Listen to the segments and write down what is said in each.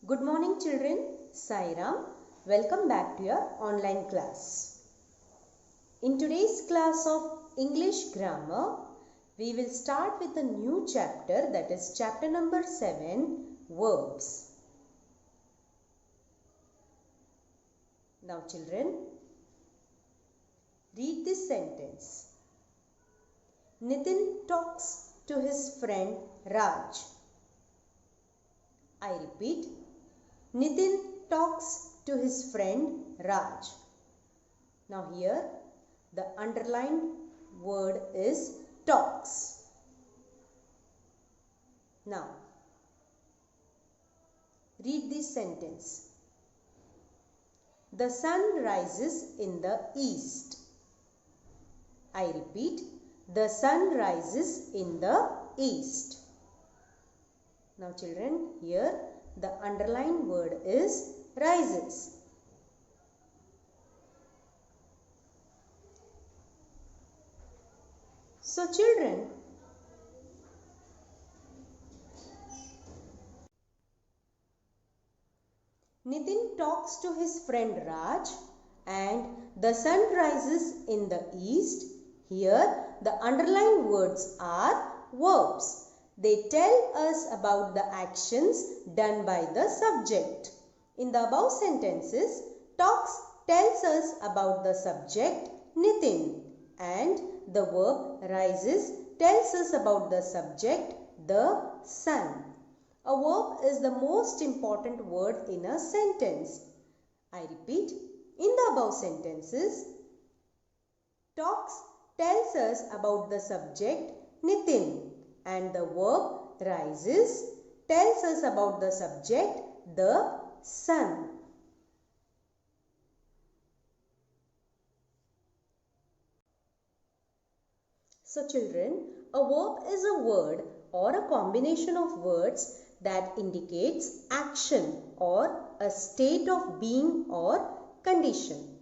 Good morning children, Sairam. Welcome back to your online class. In today's class of English grammar, we will start with a new chapter, that is chapter number 7, verbs. Now children, read this sentence. Nitin talks to his friend Raj. I repeat, Nitin talks to his friend Raj. Now here the underlined word is talks. Now read this sentence. The sun rises in the east. I repeat, the sun rises in the east. Now children, here the underlined word is rises. So children, Nitin talks to his friend Raj and the sun rises in the east. Here the underlined words are verbs. They tell us about the actions done by the subject. In the above sentences, talks tells us about the subject Nitin and the verb rises tells us about the subject the sun. A verb is the most important word in a sentence. I repeat, in the above sentences, talks tells us about the subject Nitin and the verb rises tells us about the subject the sun. So children, a verb is a word or a combination of words that indicates action or a state of being or condition.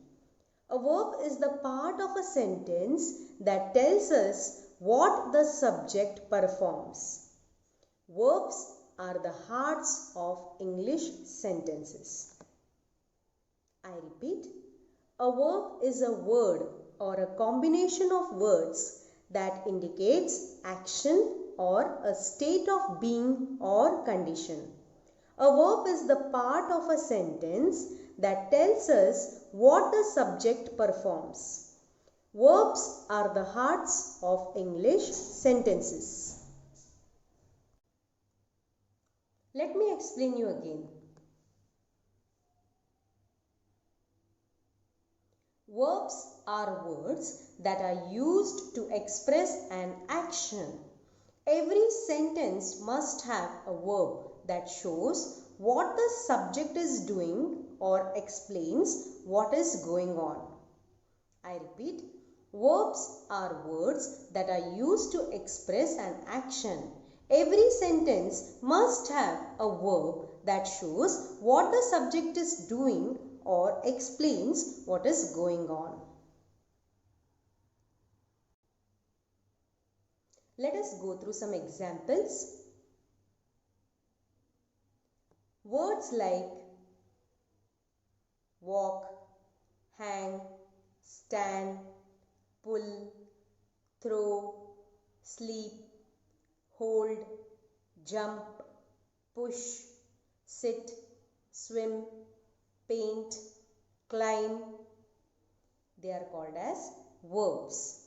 A verb is the part of a sentence that tells us what the subject performs. Verbs are the hearts of English sentences. I repeat, a verb is a word or a combination of words that indicates action or a state of being or condition. A verb is the part of a sentence that tells us what the subject performs. Verbs are the hearts of English sentences. Let me explain you again. Verbs are words that are used to express an action. Every sentence must have a verb that shows what the subject is doing or explains what is going on. I repeat, verbs are words that are used to express an action. Every sentence must have a verb that shows what the subject is doing or explains what is going on. Let us go through some examples. Words like walk, hang, stand, pull, throw, sleep, hold, jump, push, sit, swim, paint, climb, they are called as verbs.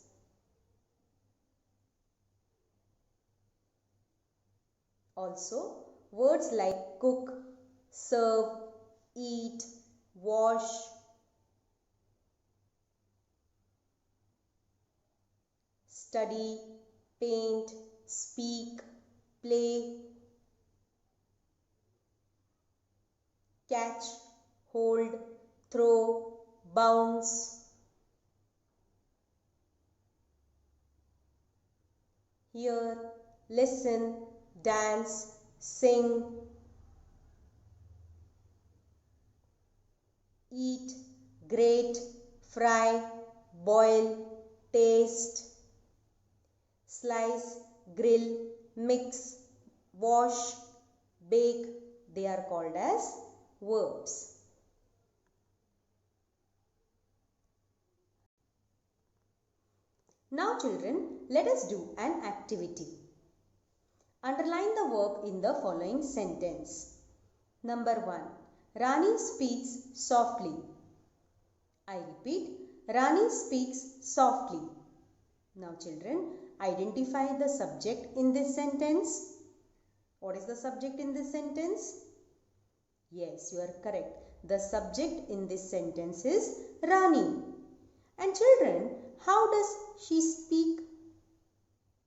Also, words like cook, serve, eat, wash, study, paint, speak, play, catch, hold, throw, bounce, hear, listen, dance, sing, eat, grate, fry, boil, taste, slice, grill, mix, wash, bake, They are called as verbs. Now children, let us do an activity. Underline the verb in the following sentence. Number 1. Rani speaks softly. I repeat, Rani speaks softly. Now children, identify the subject in this sentence. What is the subject in this sentence? Yes, you are correct. The subject in this sentence is Rani. And children, how does she speak?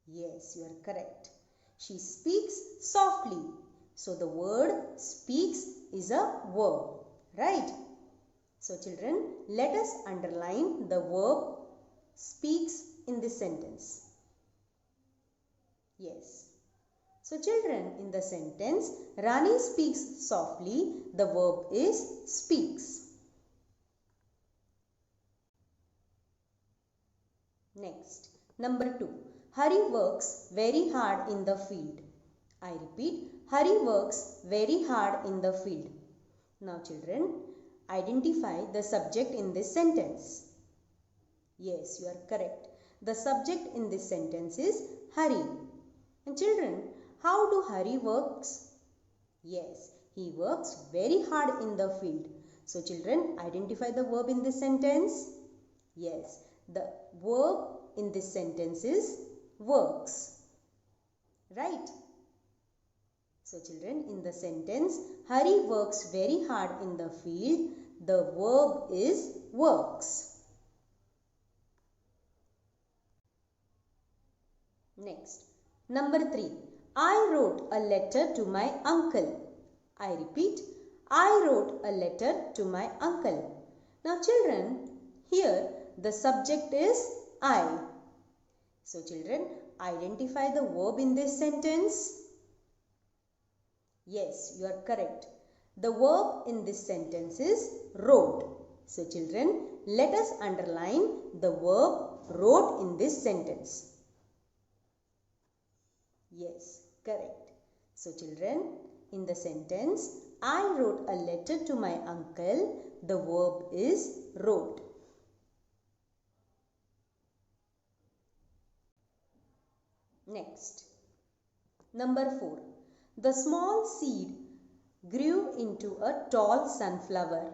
Yes, you are correct. She speaks softly. So the word speaks is a verb, right? So children, let us underline the verb speaks in this sentence. Yes. So children, in the sentence, Rani speaks softly, the verb is speaks. Next, number 2. Hari works very hard in the field. I repeat, Hari works very hard in the field. Now children, identify the subject in this sentence. Yes, you are correct. The subject in this sentence is Hari. And children, how do Hari works? Yes, he works very hard in the field. So children, identify the verb in this sentence. Yes, the verb in this sentence is works. Right? So children, in the sentence, Hari works very hard in the field. The verb is works. Next, number 3. I wrote a letter to my uncle. I repeat, I wrote a letter to my uncle. Now children, here the subject is I. So children, identify the verb in this sentence. Yes, you are correct. The verb in this sentence is wrote. So children, let us underline the verb wrote in this sentence. Yes, correct. So children, in the sentence, I wrote a letter to my uncle. The verb is wrote. Next, number 4. The small seed grew into a tall sunflower.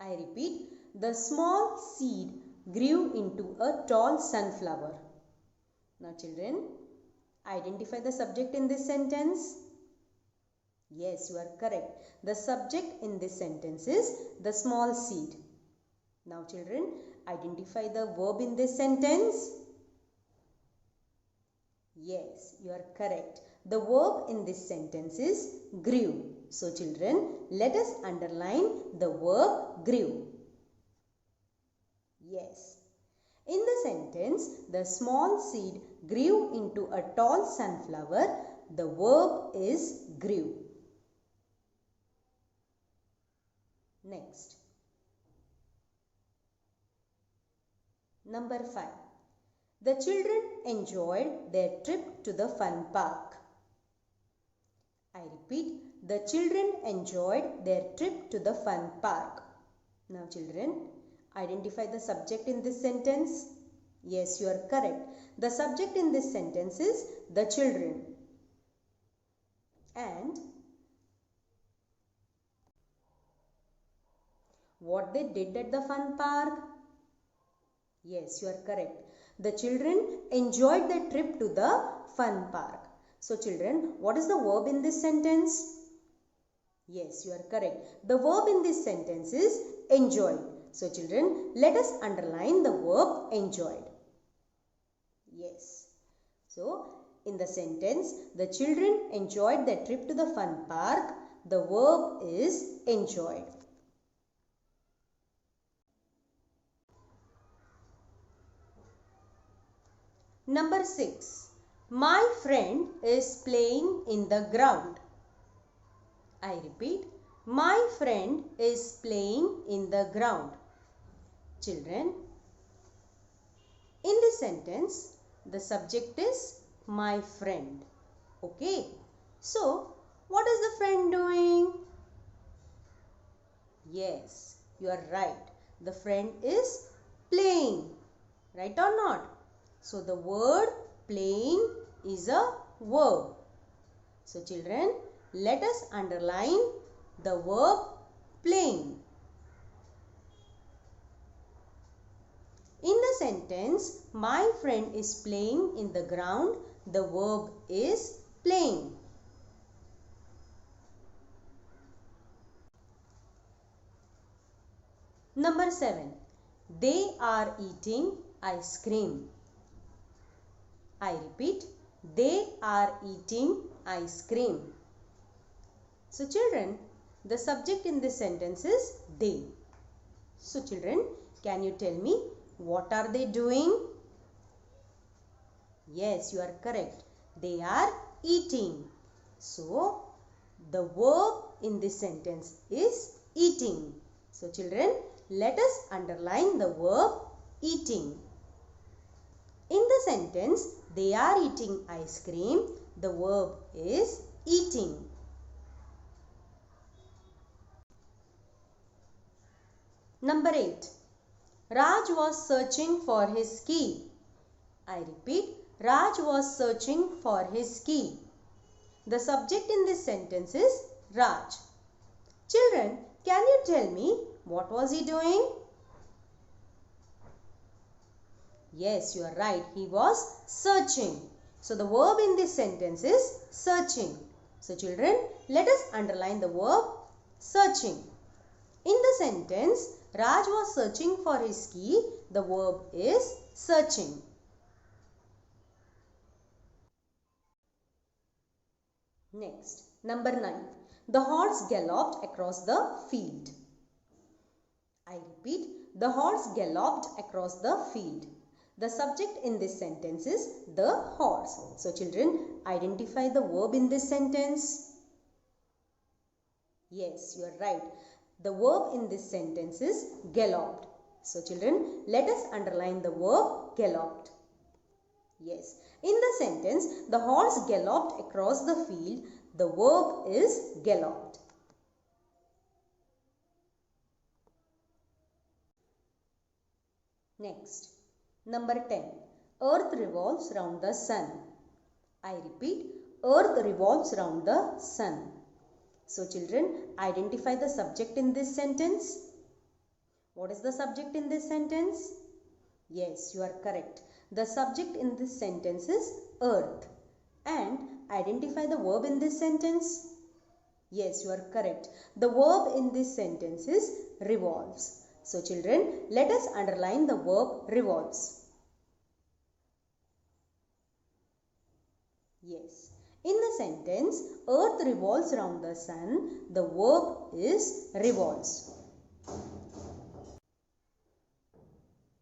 I repeat, the small seed grew into a tall sunflower. Now children, identify the subject in this sentence. Yes, you are correct. The subject in this sentence is the small seed. Now children, identify the verb in this sentence. Yes, you are correct. The verb in this sentence is grew. So children, let us underline the verb grew. Yes. In the sentence, the small seed grew into a tall sunflower. The verb is grew. Next. Number 5. The children enjoyed their trip to the fun park. I repeat, the children enjoyed their trip to the fun park. Now children, identify the subject in this sentence. Yes, you are correct. The subject in this sentence is the children. And what they did at the fun park? Yes, you are correct. The children enjoyed their trip to the fun park. So children, what is the verb in this sentence? Yes, you are correct. The verb in this sentence is enjoyed. So children, let us underline the verb enjoyed. Yes. So, in the sentence, the children enjoyed their trip to the fun park. The verb is enjoyed. Number 6. My friend is playing in the ground. I repeat, my friend is playing in the ground. Children, in this sentence, the subject is my friend. Okay. So, What is the friend doing? Yes, you are right. The friend is playing. Right or not? So the word playing is a verb. So children, let us underline the verb playing. In the sentence, my friend is playing in the ground, the verb is playing. Number 7. They are eating ice cream. I repeat, they are eating ice cream. So children, the subject in this sentence is they. So children, can you tell me what are they doing? Yes, you are correct. They are eating. So the verb in this sentence is eating. So children, let us underline the verb eating. In the sentence, they are eating ice cream, the verb is eating. Number 8. Raj was searching for his key. I repeat, Raj was searching for his key. The subject in this sentence is Raj. Children, can you tell me what was he doing? Yes, you are right. He was searching. So the verb in this sentence is searching. So children, let us underline the verb searching. In the sentence, Raj was searching for his key. The verb is searching. Next, number 9. The horse galloped across the field. I repeat, the horse galloped across the field. The subject in this sentence is the horse. So children, identify the verb in this sentence. Yes, you are right. The verb in this sentence is galloped. So children, let us underline the verb galloped. Yes, in the sentence, the horse galloped across the field. The verb is galloped. Next, number 10. Earth revolves round the sun. I repeat, earth revolves round the sun. So children, identify the subject in this sentence. What is the subject in this sentence? Yes, you are correct. The subject in this sentence is earth. And identify the verb in this sentence. Yes, you are correct. The verb in this sentence is revolves. So children, let us underline the verb revolves. Yes. In the sentence, earth revolves around the sun, the verb is revolves.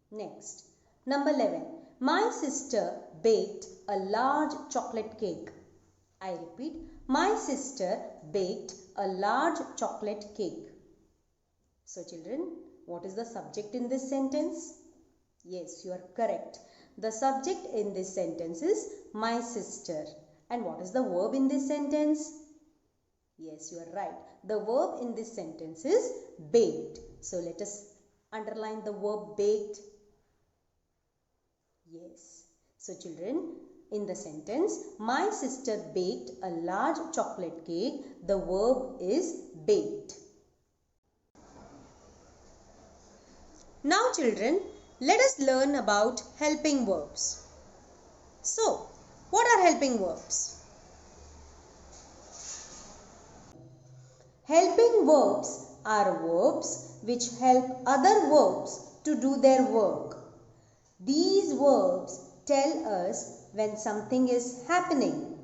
Next, number 11. My sister baked a large chocolate cake. I repeat, my sister baked a large chocolate cake. So children, what is the subject in this sentence? Yes, you are correct. The subject in this sentence is my sister. And what is the verb in this sentence? Yes, you are right. The verb in this sentence is baked. So let us underline the verb baked. Yes. So children, in the sentence, my sister baked a large chocolate cake. The verb is baked. Now children, let us learn about helping verbs. So, what are helping verbs? Helping verbs are verbs which help other verbs to do their work. These verbs tell us when something is happening.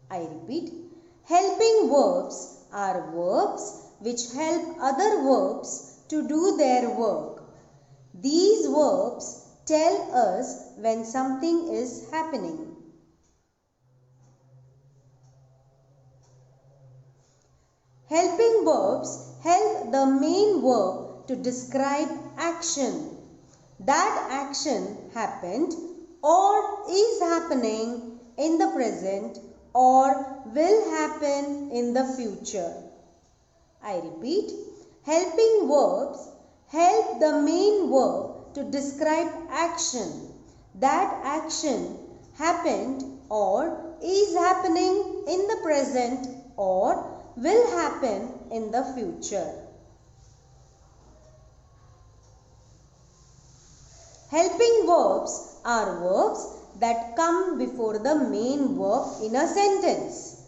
I repeat, helping verbs are verbs which help other verbs to do their work. These verbs tell us when something is happening. Helping verbs help the main verb to describe action. That action happened or is happening in the present or will happen in the future. I repeat, helping verbs help the main verb to describe action. That action happened or is happening in the present or will happen in the future. Helping verbs are verbs that come before the main verb in a sentence.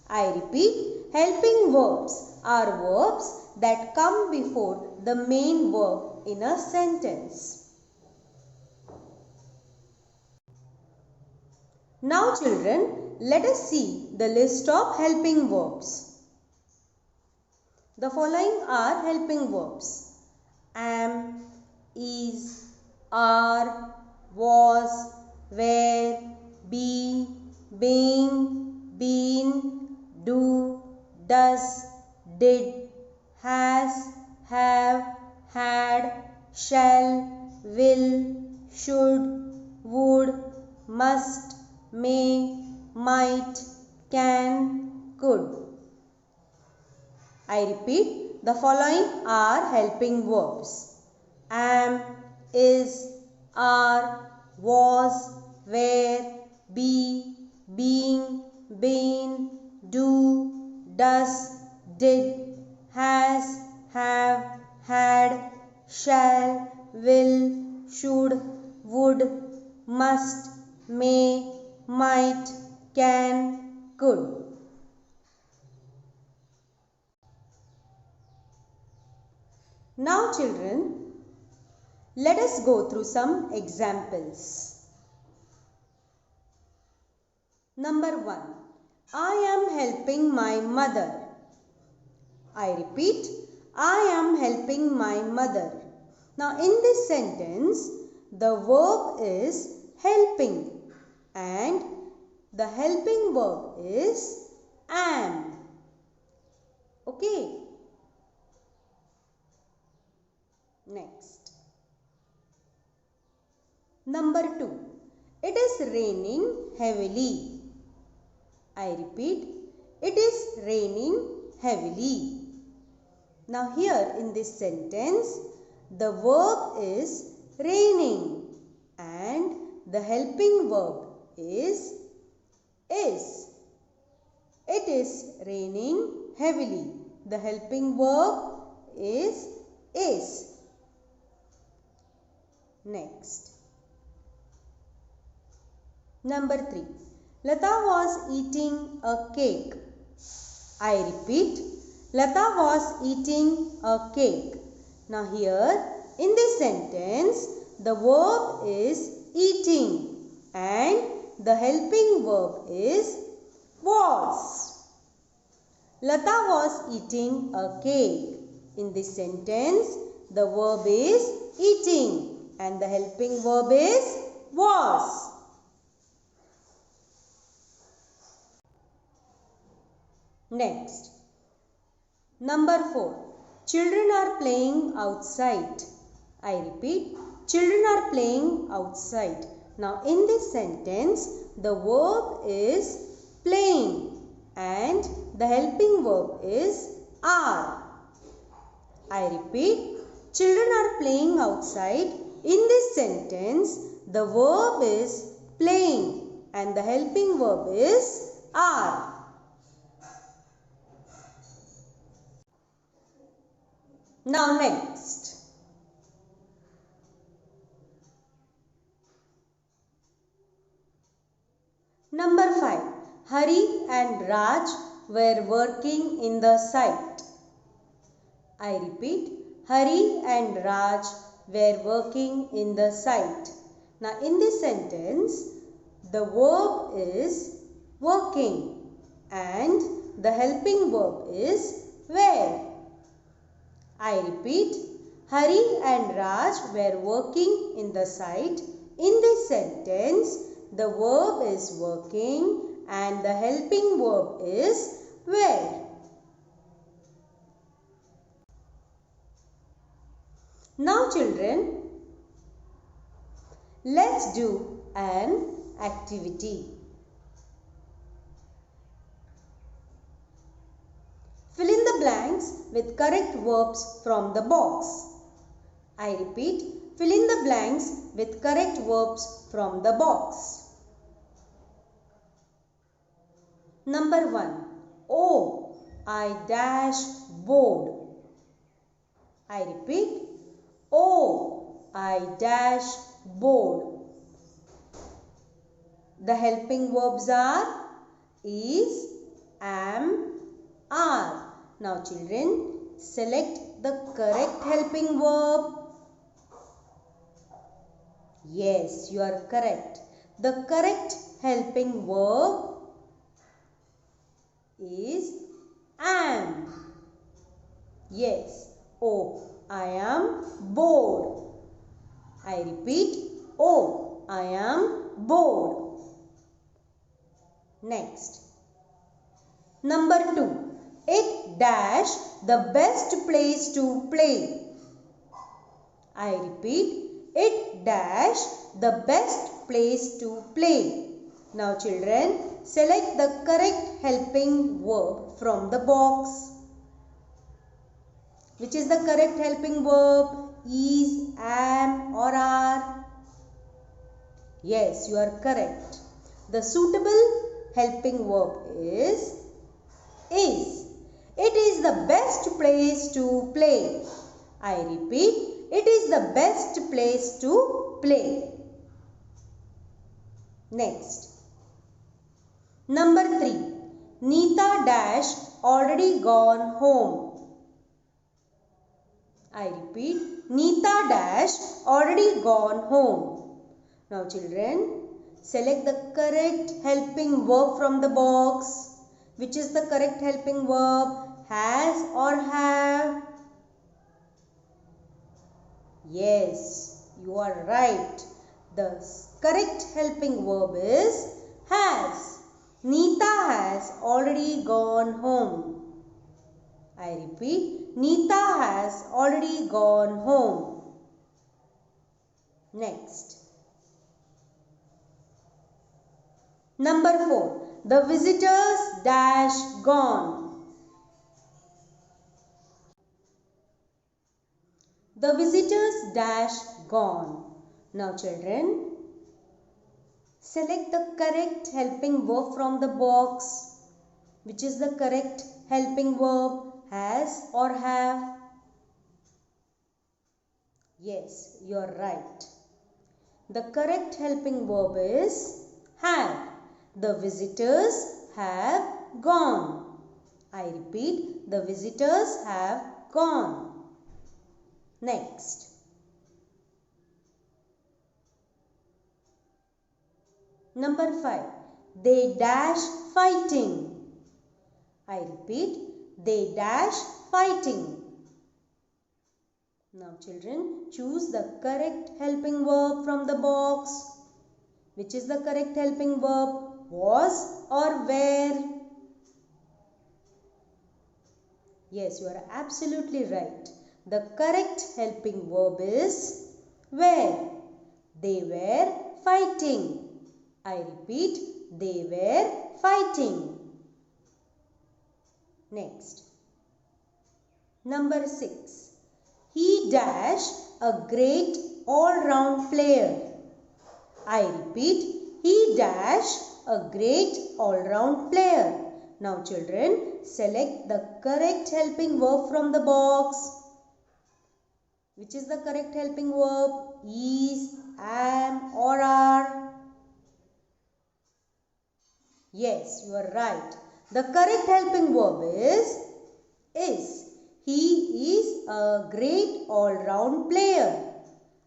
I repeat, helping verbs are verbs that come before the main verb in a sentence. Now children, let us see the list of helping verbs. The following are helping verbs: am, is, are, was, were, be, being, been, do, does, did, has, have, had, shall, will, should, would, must, may, might, can, could. I repeat, the following are helping verbs: am, is, are, was, were, be, being, been, do, does, did, has, have, had, shall, will, should, would, must, may, might, can, could. Now children, let us go through some examples. Number 1. I am helping my mother. I repeat, I am helping my mother. Now in this sentence, the verb is helping and the helping verb is am. Okay. Next. Number 2. It is raining heavily. I repeat, it is raining heavily. Now here in this sentence, the verb is raining and the helping verb is. It is raining heavily. The helping verb is. Next. Number 3. Lata was eating a cake. I repeat, Lata was eating a cake. Now here in this sentence, the verb is eating and the helping verb is was. Lata was eating a cake. In this sentence, the verb is eating and the helping verb is was. Next. Number 4. Children are playing outside. I repeat, children are playing outside. Now in this sentence, the verb is playing and the helping verb is are. I repeat, children are playing outside. In this sentence, the verb is playing and the helping verb is are. Now next. Number 5. Hari and Raj were working in the site. I repeat, Hari and Raj were working in the site. Now in this sentence, the verb is working and the helping verb is were. I repeat, Hari and Raj were working in the site. In this sentence, the verb is working and the helping verb is were. Now children, let's do an activity. Fill in the blanks with correct verbs from the box. I repeat, fill in the blanks with correct verbs from the box. Number 1. Oh, I dash bored. I repeat, oh, I dash bored. The helping verbs are is, am, are. Now children, select the correct helping verb. Yes, you are correct. The correct helping verb is am. Yes. Oh, I am bored. I repeat, oh, I am bored. Next. Number 2. It dash the best place to play. I repeat, it dash the best place to play. Now children, select the correct helping verb from the box. Which is the correct helping verb? Is, am or are? Yes, you are correct. The suitable helping verb is. It is the best place to play. I repeat, it is the best place to play. Next. Number 3. Neeta dash already gone home. I repeat, Neeta dash already gone home. Now children, select the correct helping verb from the box. Which is the correct helping verb? Has or have? Yes, you are right. The correct helping verb is has. Neeta has already gone home. I repeat, Neeta has already gone home. Next. Number 4. The visitors dash gone. The visitors dash gone. Now children, select the correct helping verb from the box. Which is the correct helping verb? Has or have? Yes, you are right. The correct helping verb is have. The visitors have gone. I repeat, the visitors have gone. Next. Number 5. They dash fighting. I repeat, they dash fighting. Now children, choose the correct helping verb from the box. Which is the correct helping verb? Was or were? Yes, you are absolutely right. The correct helping verb is were. They were fighting. I repeat, they were fighting. Next. Number 6. He dash a great all-round player. I repeat, he dash a great all-round player. Now children, select the correct helping verb from the box. Which is the correct helping verb? Is, am or are? Yes, you are right. The correct helping verb is. He is a great all-round player.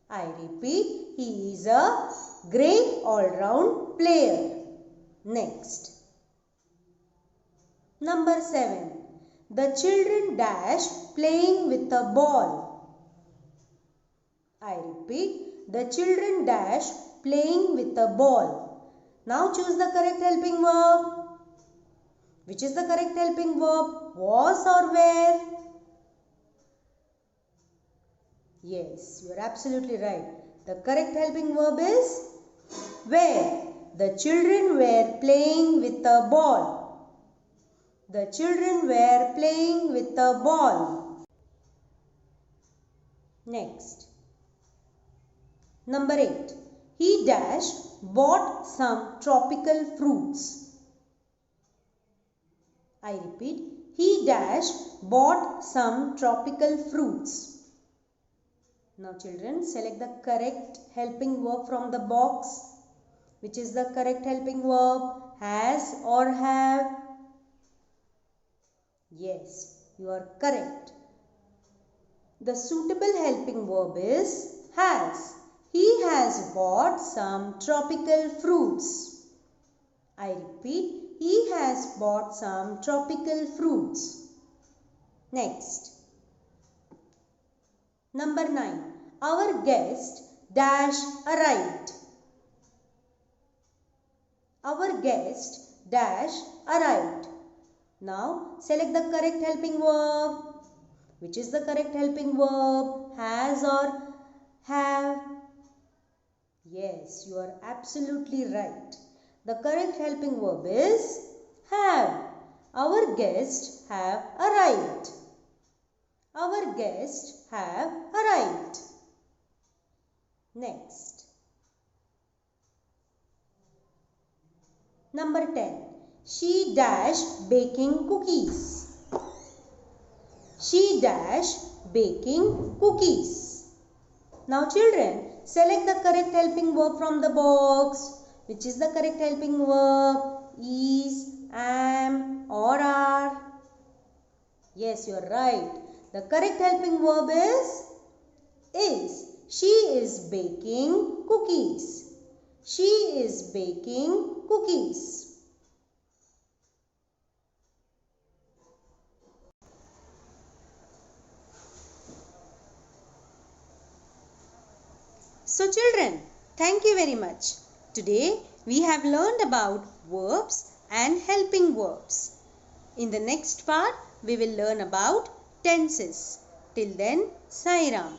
I repeat, he is a great all-round player. Next. Number 7. The children dash playing with a ball. I repeat, the children dash playing with a ball. Now choose the correct helping verb. Which is the correct helping verb? Was or were? Yes, you are absolutely right. The correct helping verb is were. The children were playing with a ball. The children were playing with a ball. Next. Number 8. He dash bought some tropical fruits. I repeat. He dash bought some tropical fruits. Now children, select the correct helping verb from the box. Which is the correct helping verb? Has or have? Yes, you are correct. The suitable helping verb is has. He has bought some tropical fruits. I repeat, he has bought some tropical fruits. Next. Number 9. Our guest dash arrived. Our guest dash arrived. Now select the correct helping verb. Which is the correct helping verb? Has or have? Yes, you are absolutely right. The correct helping verb is have. Our guests have arrived. Our guests have arrived. Next. Number 10. She dashed baking cookies. She dashed baking cookies. Now children, select the correct helping verb from the box. Which is the correct helping verb? Is, am or are? Yes, you are right. The correct helping verb is. She is baking cookies. She is baking cookies. So children, thank you very much. Today we have learned about verbs and helping verbs. In the next part we will learn about tenses. Till then, Sai Ram.